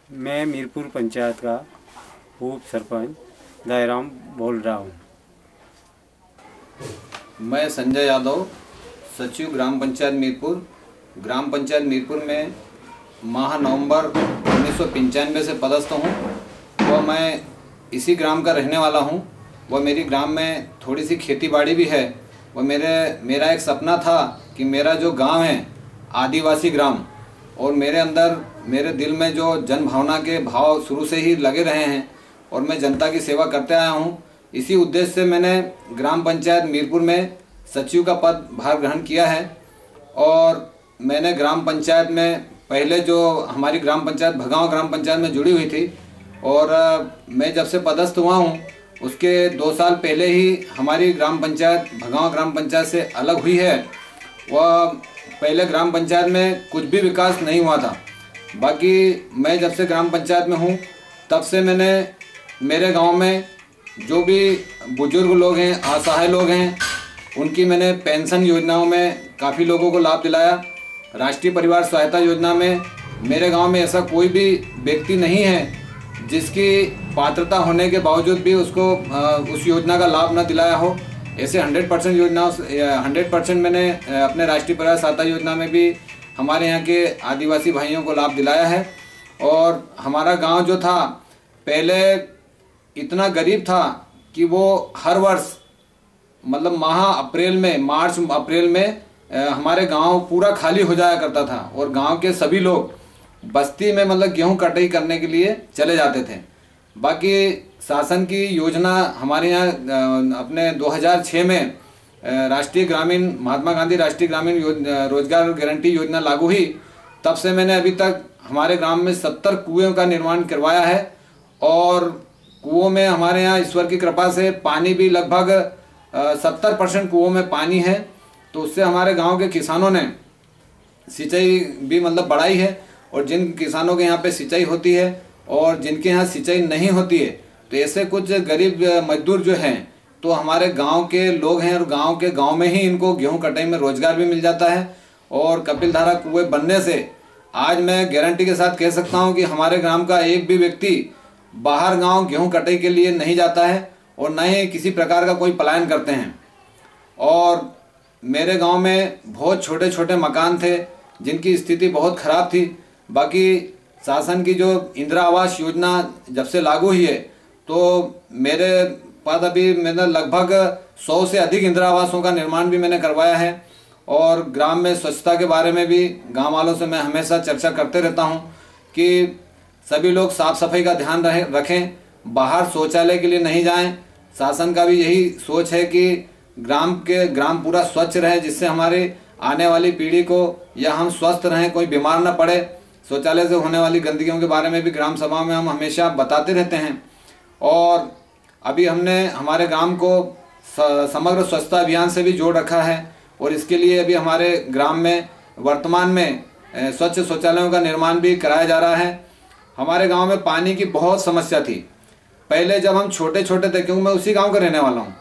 मैं मीरपुर पंचायत का उप सरपंच दायराम बोल रहा हूँ। मैं संजय यादव, सचिव ग्राम पंचायत मीरपुर। ग्राम पंचायत मीरपुर में माह नवंबर 1995 से पदस्थ हूँ। वह मैं इसी ग्राम का रहने वाला हूँ। वह मेरी ग्राम में थोड़ी सी खेती बाड़ी भी है। वह मेरा एक सपना था कि मेरा जो गांव है आदिवासी ग्राम, और मेरे दिल में जो जन भावना के भाव शुरू से ही लगे रहे हैं और मैं जनता की सेवा करते आया हूँ। इसी उद्देश्य से मैंने ग्राम पंचायत मीरपुर में सचिव का पद भार ग्रहण किया है। और मैंने ग्राम पंचायत में पहले जो हमारी ग्राम पंचायत भगांव ग्राम पंचायत में जुड़ी हुई थी, और मैं जब से पदस्थ हुआ हूँ उसके 2 साल पहले ही हमारी ग्राम पंचायत भगांव ग्राम पंचायत से अलग हुई है। वह पहले ग्राम पंचायत में कुछ भी विकास नहीं हुआ था। बाकी मैं जब से ग्राम पंचायत में हूँ तब से मैंने मेरे गांव में जो भी बुजुर्ग लोग हैं, असहाय लोग हैं, उनकी मैंने पेंशन योजनाओं में काफ़ी लोगों को लाभ दिलाया। राष्ट्रीय परिवार सहायता योजना में मेरे गांव में ऐसा कोई भी व्यक्ति नहीं है जिसकी पात्रता होने के बावजूद भी उसको उस योजना का लाभ न दिलाया हो। ऐसे 100% योजनाओं 100% मैंने अपने राष्ट्रीय परिवार सहायता योजना में भी हमारे यहाँ के आदिवासी भाइयों को लाभ दिलाया है। और हमारा गांव जो था पहले इतना गरीब था कि वो हर वर्ष मतलब मार्च अप्रैल में हमारे गांव पूरा खाली हो जाया करता था और गांव के सभी लोग बस्ती में मतलब गेहूं कटाई करने के लिए चले जाते थे। बाकी शासन की योजना हमारे यहाँ अपने 2006 में महात्मा गांधी राष्ट्रीय ग्रामीण रोजगार गारंटी योजना लागू हुई। तब से मैंने अभी तक हमारे ग्राम में 70 कुएं का निर्माण करवाया है। और कुओं में हमारे यहाँ ईश्वर की कृपा से पानी भी लगभग 70% कुओं में पानी है। तो उससे हमारे गांव के किसानों ने सिंचाई भी मतलब बढ़ाई है। और जिन किसानों के यहाँ पे सिंचाई होती है और जिनके यहाँ सिंचाई नहीं होती है, तो ऐसे कुछ गरीब मजदूर जो हैं तो हमारे गांव के लोग हैं, और गांव में ही इनको गेहूं कटाई में रोजगार भी मिल जाता है। और कपिल धारा कुएं बनने से आज मैं गारंटी के साथ कह सकता हूं कि हमारे ग्राम का एक भी व्यक्ति बाहर गांव गेहूं कटाई के लिए नहीं जाता है और न ही किसी प्रकार का कोई पलायन करते हैं। और मेरे गांव में बहुत छोटे छोटे मकान थे जिनकी स्थिति बहुत खराब थी। बाकी शासन की जो इंदिरा आवास योजना जब से लागू हुई है तो मेरे पास अभी मैंने लगभग 100 से अधिक इंदिरा आवासों का निर्माण भी मैंने करवाया है। और ग्राम में स्वच्छता के बारे में भी गांव वालों से मैं हमेशा चर्चा करते रहता हूं कि सभी लोग साफ सफाई का ध्यान रखें, बाहर शौचालय के लिए नहीं जाएं। शासन का भी यही सोच है कि ग्राम पूरा स्वच्छ रहे, जिससे हमारे आने वाली पीढ़ी को या हम स्वस्थ रहें, कोई बीमार न पड़े। शौचालय से होने वाली गंदगियों के बारे में भी ग्राम सभा में हम हमेशा बताते रहते हैं। और अभी हमने हमारे ग्राम को समग्र स्वच्छता अभियान से भी जोड़ रखा है। और इसके लिए अभी हमारे ग्राम में वर्तमान में स्वच्छ शौचालयों का निर्माण भी कराया जा रहा है। हमारे गांव में पानी की बहुत समस्या थी पहले, जब हम छोटे छोटे थे, क्योंकि मैं उसी गांव का रहने वाला हूं।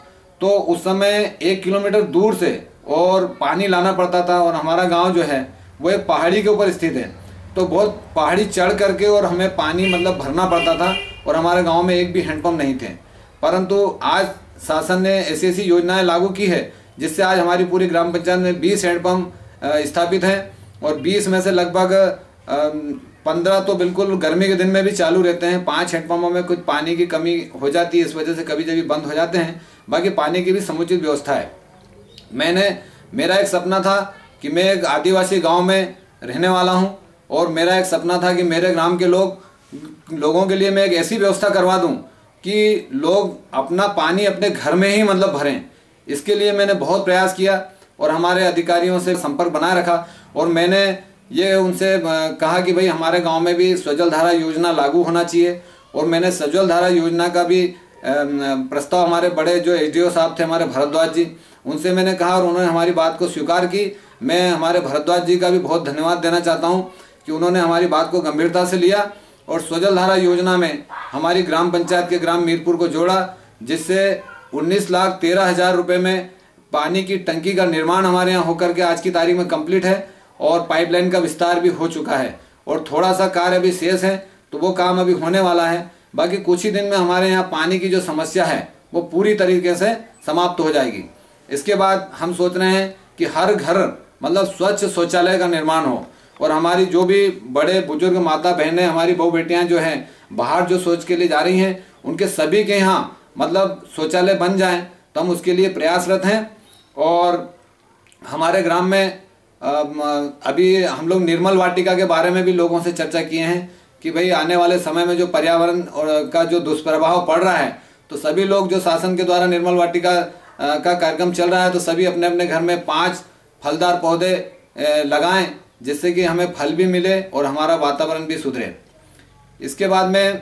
तो उस समय 1 किलोमीटर दूर से और पानी लाना पड़ता था। और हमारा गांव जो है वो एक पहाड़ी के ऊपर स्थित है, तो बहुत पहाड़ी चढ़ करके और हमें पानी मतलब भरना पड़ता था। और हमारे गांव में एक भी हैंडपंप नहीं थे। परंतु आज शासन ने ऐसी ऐसी योजनाएं लागू की है जिससे आज हमारी पूरी ग्राम पंचायत में 20 हैंडपंप स्थापित हैं। और 20 में से लगभग 15 तो बिल्कुल गर्मी के दिन में भी चालू रहते हैं। 5 हैंडपंपों में कुछ पानी की कमी हो जाती है, इस वजह से कभी कभी बंद हो जाते हैं। बाकी पानी की भी समुचित व्यवस्था है। मेरा एक सपना था कि मैं एक आदिवासी गांव में रहने वाला हूं, और मेरा एक सपना था कि मेरे ग्राम के लोगों के लिए मैं एक ऐसी व्यवस्था करवा दूं कि लोग अपना पानी अपने घर में ही मतलब भरें। इसके लिए मैंने बहुत प्रयास किया और हमारे अधिकारियों से संपर्क बनाए रखा। और मैंने ये उनसे कहा कि भाई हमारे गांव में भी स्वजल धारा योजना लागू होना चाहिए। और मैंने स्वजल धारा योजना का भी प्रस्ताव हमारे बड़े जो एसडीओ साहब थे हमारे भरद्वाज जी, उनसे मैंने कहा और उन्होंने हमारी बात को स्वीकार की। मैं हमारे भरद्वाज जी का भी बहुत धन्यवाद देना चाहता हूँ कि उन्होंने हमारी बात को गंभीरता से लिया और स्वजल धारा योजना में हमारी ग्राम पंचायत के ग्राम मीरपुर को जोड़ा, जिससे 19,13,000 रुपये में पानी की टंकी का निर्माण हमारे यहाँ होकर के आज की तारीख में कंप्लीट है। और पाइपलाइन का विस्तार भी हो चुका है और थोड़ा सा कार्य अभी शेष है। तो वो काम अभी होने वाला है। बाकी कुछ ही दिन में हमारे यहाँ पानी की जो समस्या है वो पूरी तरीके से समाप्त हो जाएगी। इसके बाद हम सोच रहे हैं कि हर घर मतलब स्वच्छ शौचालय का निर्माण हो, और हमारी जो भी बड़े बुजुर्ग माता बहनें, हमारी बहू बेटियां जो हैं बाहर जो शौच के लिए जा रही हैं, उनके सभी के यहाँ मतलब शौचालय बन जाएं, तो हम उसके लिए प्रयासरत हैं। और हमारे ग्राम में अभी हम लोग निर्मल वाटिका के बारे में भी लोगों से चर्चा किए हैं कि भाई आने वाले समय में जो पर्यावरण का जो दुष्प्रभाव पड़ रहा है, तो सभी लोग जो शासन के द्वारा निर्मल वाटिका का कार्यक्रम चल रहा है, तो सभी अपने अपने घर में 5 फलदार पौधे लगाएं, जिससे कि हमें फल भी मिले और हमारा वातावरण भी सुधरे। इसके बाद में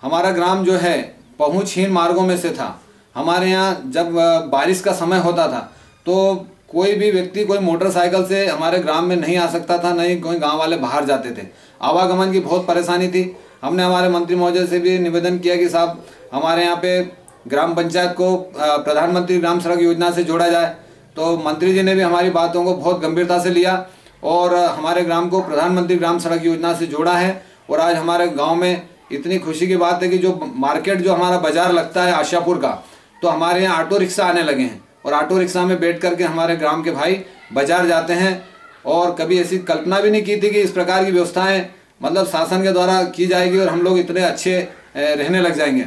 हमारा ग्राम जो है पहुंचहीन मार्गों में से था। हमारे यहाँ जब बारिश का समय होता था तो कोई भी व्यक्ति कोई मोटरसाइकिल से हमारे ग्राम में नहीं आ सकता था, नहीं कोई गांव वाले बाहर जाते थे। आवागमन की बहुत परेशानी थी। हमने हमारे मंत्री महोदय से भी निवेदन किया कि साहब हमारे यहाँ पे ग्राम पंचायत को प्रधानमंत्री ग्राम सड़क योजना से जोड़ा जाए, तो मंत्री जी ने भी हमारी बातों को बहुत गंभीरता से लिया और हमारे ग्राम को प्रधानमंत्री ग्राम सड़क योजना से जोड़ा है। और आज हमारे गांव में इतनी खुशी की बात है कि जो मार्केट जो हमारा बाजार लगता है आशापुर का, तो हमारे यहाँ ऑटो रिक्शा आने लगे हैं, और ऑटो रिक्शा में बैठ करके हमारे ग्राम के भाई बाजार जाते हैं। और कभी ऐसी कल्पना भी नहीं की थी कि इस प्रकार की व्यवस्थाएं मतलब शासन के द्वारा की जाएगी और हम लोग इतने अच्छे रहने लग जाएंगे।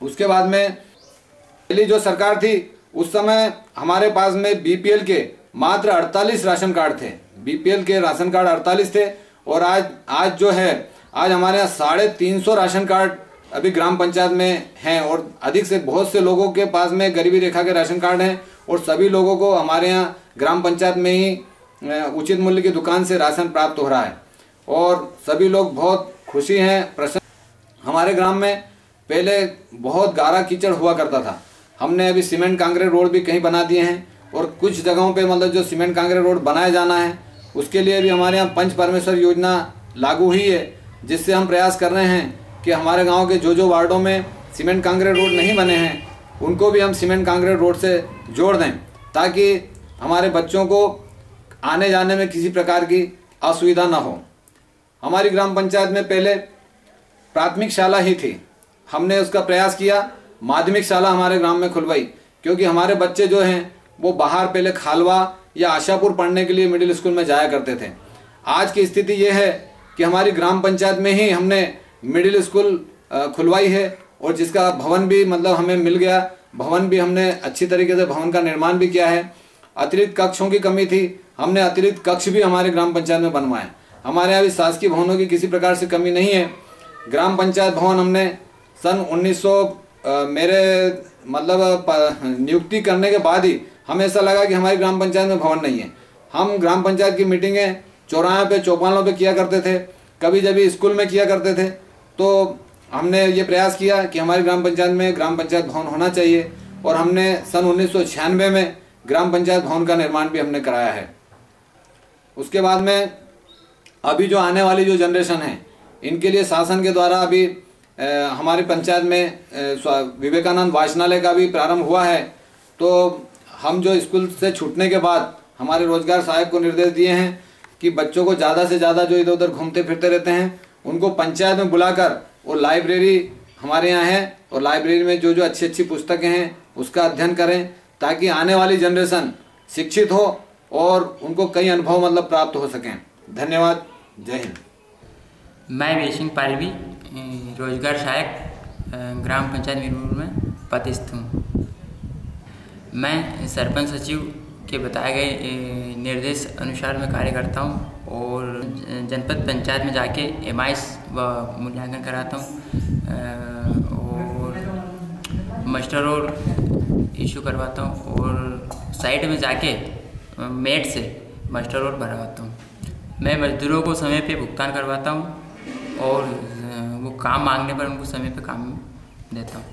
उसके बाद में पहली जो सरकार थी उस समय हमारे पास में बीपीएल के मात्र 48 राशन कार्ड थे। बीपीएल के राशन कार्ड 48 थे, और आज जो है आज हमारे यहाँ 350 राशन कार्ड अभी ग्राम पंचायत में हैं, और अधिक से बहुत से लोगों के पास में गरीबी रेखा के राशन कार्ड हैं, और सभी लोगों को हमारे यहाँ ग्राम पंचायत में ही उचित मूल्य की दुकान से राशन प्राप्त हो रहा है, और सभी लोग बहुत खुशी हैं, प्रसन्न। हमारे ग्राम में पहले बहुत गारा कीचड़ हुआ करता था। हमने अभी सीमेंट कांक्रीट रोड भी कहीं बना दिए हैं, और कुछ जगहों पे मतलब जो सीमेंट कांक्रीट रोड बनाया जाना है उसके लिए भी हमारे यहाँ पंच परमेश्वर योजना लागू हुई है, जिससे हम प्रयास कर रहे हैं कि हमारे गांव के जो वार्डों में सीमेंट कांक्रीट रोड नहीं बने हैं उनको भी हम सीमेंट कांक्रीट रोड से जोड़ दें, ताकि हमारे बच्चों को आने जाने में किसी प्रकार की असुविधा ना हो। हमारी ग्राम पंचायत में पहले प्राथमिक शाला ही थी, हमने उसका प्रयास किया, माध्यमिक शाला हमारे ग्राम में खुलवाई, क्योंकि हमारे बच्चे जो हैं वो बाहर पहले खालवा या आशापुर पढ़ने के लिए मिडिल स्कूल में जाया करते थे। आज की स्थिति ये है कि हमारी ग्राम पंचायत में ही हमने मिडिल स्कूल खुलवाई है, और जिसका भवन भी मतलब हमें मिल गया। भवन भी हमने अच्छी तरीके से भवन का निर्माण भी किया है। अतिरिक्त कक्षों की कमी थी, हमने अतिरिक्त कक्ष भी हमारे ग्राम पंचायत में बनवाए। हमारे यहाँ भी शासकीय भवनों की किसी प्रकार से कमी नहीं है। ग्राम पंचायत भवन हमने सन 1900 मेरे मतलब नियुक्ति करने के बाद ही हमें ऐसा लगा कि हमारी ग्राम पंचायत में भवन नहीं है। हम ग्राम पंचायत की मीटिंगें चौराहे पे चौपालों पे किया करते थे, कभी जब स्कूल में किया करते थे, तो हमने ये प्रयास किया कि हमारी ग्राम पंचायत में ग्राम पंचायत भवन होना चाहिए, और हमने सन 1996 में ग्राम पंचायत भवन का निर्माण भी हमने कराया है। उसके बाद में अभी जो आने वाली जो जनरेशन है इनके लिए शासन के द्वारा अभी हमारी पंचायत में विवेकानंद वाचनालय का भी प्रारंभ हुआ है। तो हम जो स्कूल से छूटने के बाद हमारे रोजगार सहायक को निर्देश दिए हैं कि बच्चों को ज़्यादा से ज़्यादा जो इधर उधर घूमते फिरते रहते हैं उनको पंचायत में बुलाकर, और लाइब्रेरी हमारे यहाँ है, और लाइब्रेरी में जो अच्छी अच्छी पुस्तकें हैं उसका अध्ययन करें, ताकि आने वाली जनरेशन शिक्षित हो और उनको कई अनुभव मतलब प्राप्त हो सकें। धन्यवाद। जय हिंद। मैं वीर सिंह पालवी रोजगार सहायक ग्राम पंचायत मीरपुर में पदस्थ हूँ। मैं सरपंच सचिव के बताए गए निर्देश अनुसार मैं कार्य करता हूँ, और जनपद पंचायत में जाके एमआईएस व मूल्यांकन कराता हूँ, और मास्टर रोल इशू करवाता हूँ, और साइट में जाके मेट से मास्टर रोल भरवाता हूँ। मैं मजदूरों को समय पे भुगतान करवाता हूँ, और वो काम मांगने पर उनको समय पे काम देता हूँ।